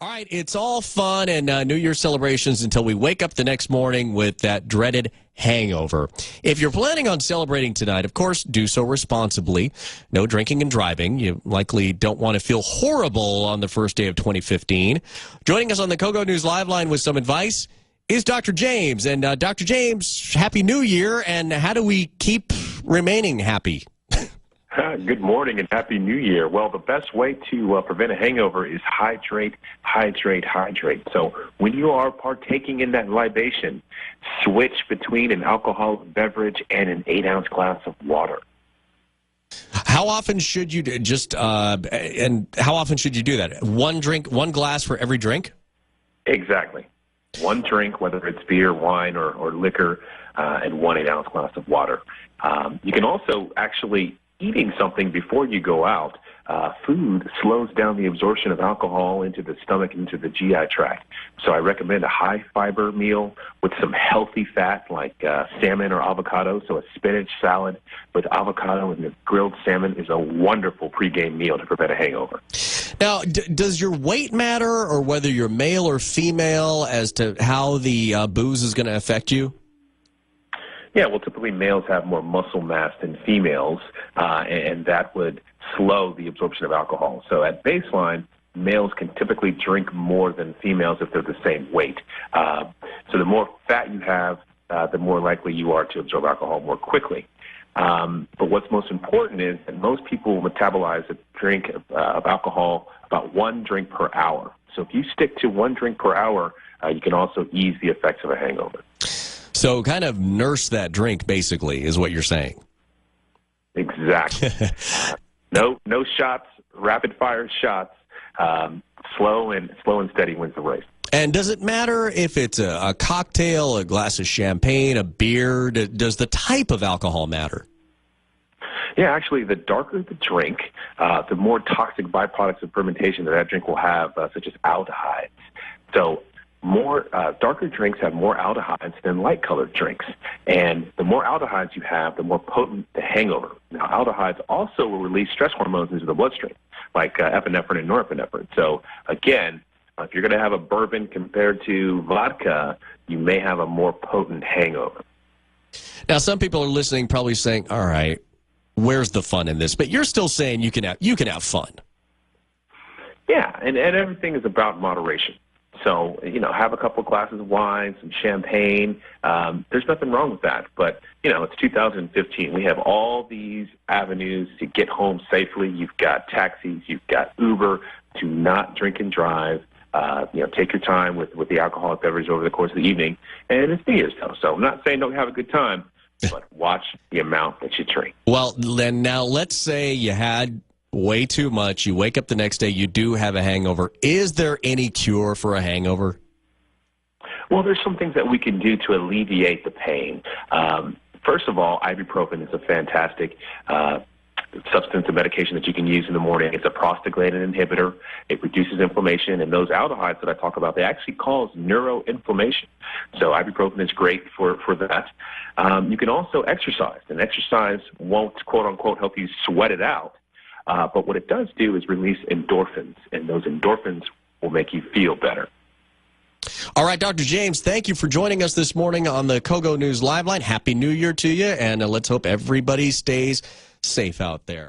All right, it's all fun and New Year's celebrations until we wake up the next morning with that dreaded hangover. If you're planning on celebrating tonight, of course, do so responsibly. No drinking and driving. You likely don't want to feel horrible on the first day of 2015. Joining us on the KOGO News Live Line with some advice is Dr. James. And Dr. James, Happy New Year, and how do we keep remaining happy? Good morning and Happy New Year. Well, the best way to prevent a hangover is hydrate, hydrate, hydrate. So when you are partaking in that libation, switch between an alcoholic beverage and an 8-ounce glass of water. How often should you and how often should you do that? One drink, one glass for every drink? Exactly. One drink, whether it's beer, wine, or liquor, and one 8-ounce glass of water. You can also actually eating something before you go out. Food slows down the absorption of alcohol into the stomach, into the GI tract. So I recommend a high-fiber meal with some healthy fat like salmon or avocado. So a spinach salad with avocado and the grilled salmon is a wonderful pregame meal to prevent a hangover. Now, does your weight matter, or whether you're male or female, as to how the booze is going to affect you? Yeah, well, typically males have more muscle mass than females, and that would slow the absorption of alcohol. So at baseline, males can typically drink more than females if they're the same weight. So the more fat you have, the more likely you are to absorb alcohol more quickly. But what's most important is that most people metabolize a drink of alcohol about 1 drink per hour. So if you stick to 1 drink per hour, you can also ease the effects of a hangover. So kind of nurse that drink, basically, is what you're saying. Exactly. No shots, rapid-fire shots. Slow and steady wins the race. And does it matter if it's a cocktail, a glass of champagne, a beer? Does the type of alcohol matter? Yeah, actually, the darker the drink, the more toxic byproducts of fermentation that drink will have, such as aldehydes. So more darker drinks have more aldehydes than light-colored drinks. And the more aldehydes you have, the more potent the hangover. Now, aldehydes also will release stress hormones into the bloodstream, like epinephrine and norepinephrine. So, again, if you're going to have a bourbon compared to vodka, you may have a more potent hangover. Now, some people are listening probably saying, all right, where's the fun in this? But you're still saying you can have fun. Yeah, and everything is about moderation. So, have a couple glasses of wine, some champagne. There's nothing wrong with that. But, it's 2015. We have all these avenues to get home safely. You've got taxis. You've got Uber. Do not drink and drive. Take your time with the alcoholic beverage over the course of the evening. And it's New Year's, though. So I'm not saying don't have a good time, but watch the amount that you drink. Well, then now let's say you had way too much. You wake up the next day, you do have a hangover. Is there any cure for a hangover? Well, there's some things that we can do to alleviate the pain. First of all, ibuprofen is a fantastic substance and medication that you can use in the morning. It's a prostaglandin inhibitor. It reduces inflammation, and those aldehydes that I talk about, they actually cause neuroinflammation. So ibuprofen is great for that. You can also exercise, and exercise won't, quote-unquote, help you sweat it out. But what it does do is release endorphins, and those endorphins will make you feel better. All right, Dr. James, thank you for joining us this morning on the KOGO News Live Line. Happy New Year to you, and let's hope everybody stays safe out there.